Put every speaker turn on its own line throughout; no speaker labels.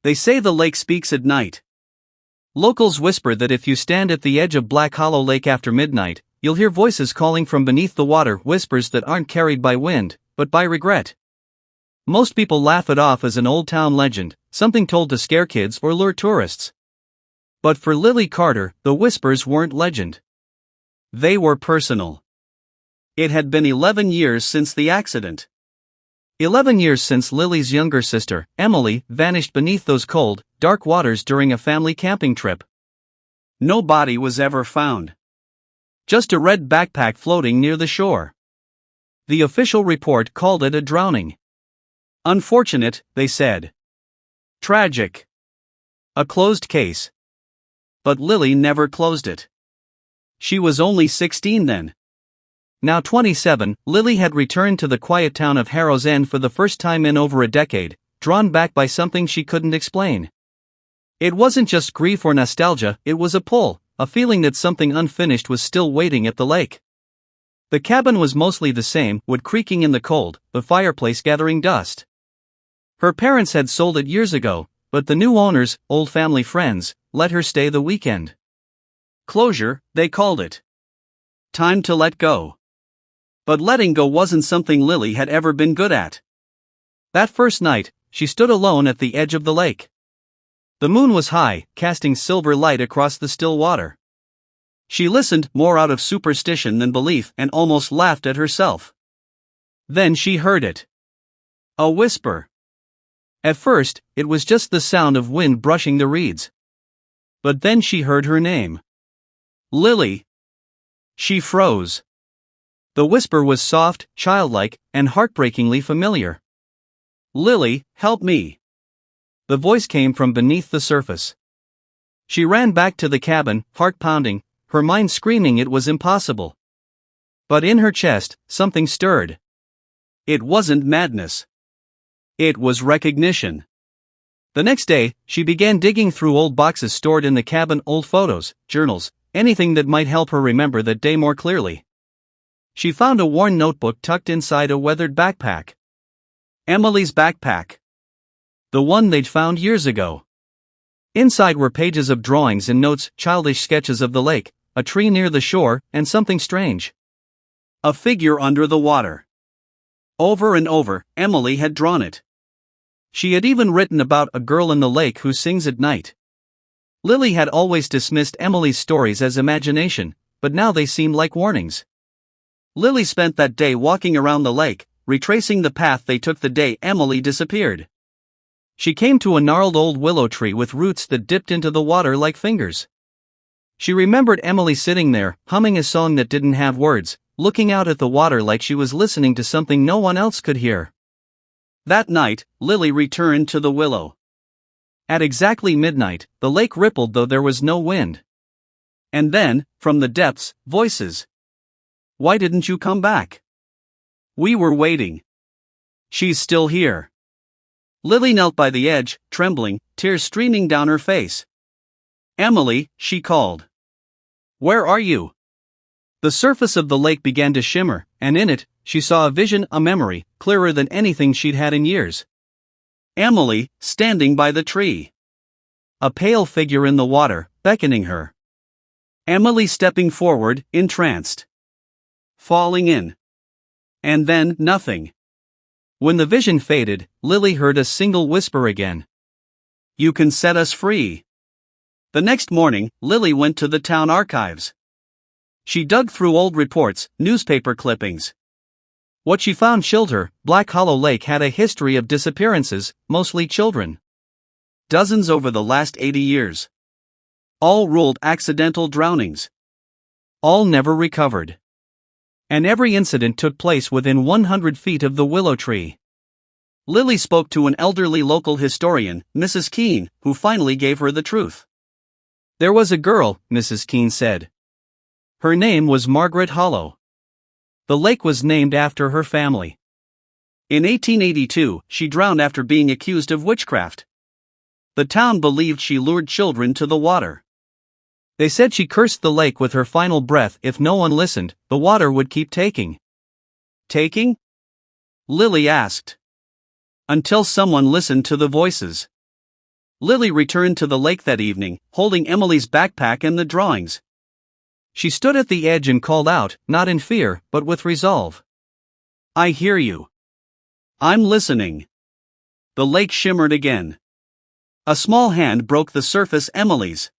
They say the lake speaks at night. Locals whisper that if you stand at the edge of Black Hollow Lake after midnight, you'll hear voices calling from beneath the water, whispers that aren't carried by wind, but by regret. Most people laugh it off as an old town legend, something told to scare kids or lure tourists. But for Lily Carter, the whispers weren't legend. They were personal. It had been 11 years since the accident. 11 years since Lily's younger sister, Emily, vanished beneath those cold, dark waters during a family camping trip. No body was ever found. Just a red backpack floating near the shore. The official report called it a drowning. Unfortunate, they said. Tragic. A closed case. But Lily never closed it. She was only 16 then. Now 27, Lily had returned to the quiet town of Harrow's End for the first time in over a decade, drawn back by something she couldn't explain. It wasn't just grief or nostalgia, it was a pull, a feeling that something unfinished was still waiting at the lake. The cabin was mostly the same, wood creaking in the cold, the fireplace gathering dust. Her parents had sold it years ago, but the new owners, old family friends, let her stay the weekend. Closure, they called it. Time to let go. But letting go wasn't something Lily had ever been good at. That first night, she stood alone at the edge of the lake. The moon was high, casting silver light across the still water. She listened, more out of superstition than belief, and almost laughed at herself. Then she heard it. A whisper. At first, it was just the sound of wind brushing the reeds. But then she heard her name. Lily. She froze. The whisper was soft, childlike, and heartbreakingly familiar. Lily, help me. The voice came from beneath the surface. She ran back to the cabin, heart pounding, her mind screaming it was impossible. But in her chest, something stirred. It wasn't madness. It was recognition. The next day, she began digging through old boxes stored in the cabin, old photos, journals, anything that might help her remember that day more clearly. She found a worn notebook tucked inside a weathered backpack. Emily's backpack. The one they'd found years ago. Inside were pages of drawings and notes, childish sketches of the lake, a tree near the shore, and something strange. A figure under the water. Over and over, Emily had drawn it. She had even written about a girl in the lake who sings at night. Lily had always dismissed Emily's stories as imagination, but now they seemed like warnings. Lily spent that day walking around the lake, retracing the path they took the day Emily disappeared. She came to a gnarled old willow tree with roots that dipped into the water like fingers. She remembered Emily sitting there, humming a song that didn't have words, looking out at the water like she was listening to something no one else could hear. That night, Lily returned to the willow. At exactly midnight, the lake rippled though there was no wind. And then, from the depths, voices. Why didn't you come back? We were waiting. She's still here. Lily knelt by the edge, trembling, tears streaming down her face. Emily, she called. Where are you? The surface of the lake began to shimmer, and in it, she saw a vision, a memory, clearer than anything she'd had in years. Emily, standing by the tree. A pale figure in the water, beckoning her. Emily stepping forward, entranced. Falling in. And then, nothing. When the vision faded, Lily heard a single whisper again. You can set us free. The next morning, Lily went to the town archives. She dug through old reports, newspaper clippings. What she found chilled her. Black Hollow Lake had a history of disappearances, mostly children. Dozens over the last 80 years. All ruled accidental drownings. All never recovered. And every incident took place within 100 feet of the willow tree. Lily spoke to an elderly local historian, Mrs. Keene, who finally gave her the truth. There was a girl, Mrs. Keene said. Her name was Margaret Hollow. The lake was named after her family. In 1882, she drowned after being accused of witchcraft. The town believed she lured children to the water. They said she cursed the lake with her final breath. If no one listened, the water would keep taking. Taking? Lily asked. Until someone listened to the voices. Lily returned to the lake that evening, holding Emily's backpack and the drawings. She stood at the edge and called out, not in fear, but with resolve. I hear you. I'm listening. The lake shimmered again. A small hand broke the surface, Emily's.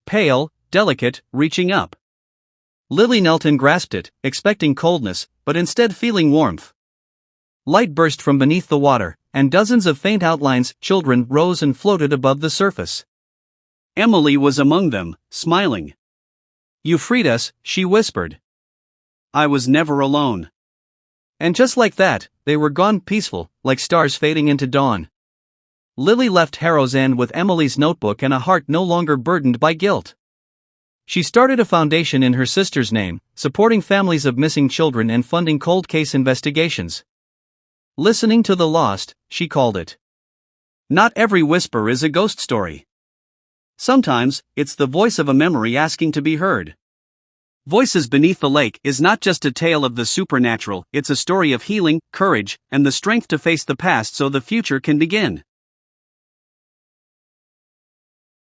Pale, delicate, reaching up. Lily knelt and grasped it, expecting coldness, but instead feeling warmth. Light burst from beneath the water, and dozens of faint outlines, children, rose and floated above the surface. Emily was among them, smiling. You freed us, she whispered. I was never alone. And just like that, they were gone, peaceful, like stars fading into dawn. Lily left Harrow's End with Emily's notebook and a heart no longer burdened by guilt. She started a foundation in her sister's name, supporting families of missing children and funding cold case investigations. Listening to the lost, she called it. Not every whisper is a ghost story. Sometimes, it's the voice of a memory asking to be heard. Voices Beneath the Lake is not just a tale of the supernatural, it's a story of healing, courage, and the strength to face the past so the future can begin.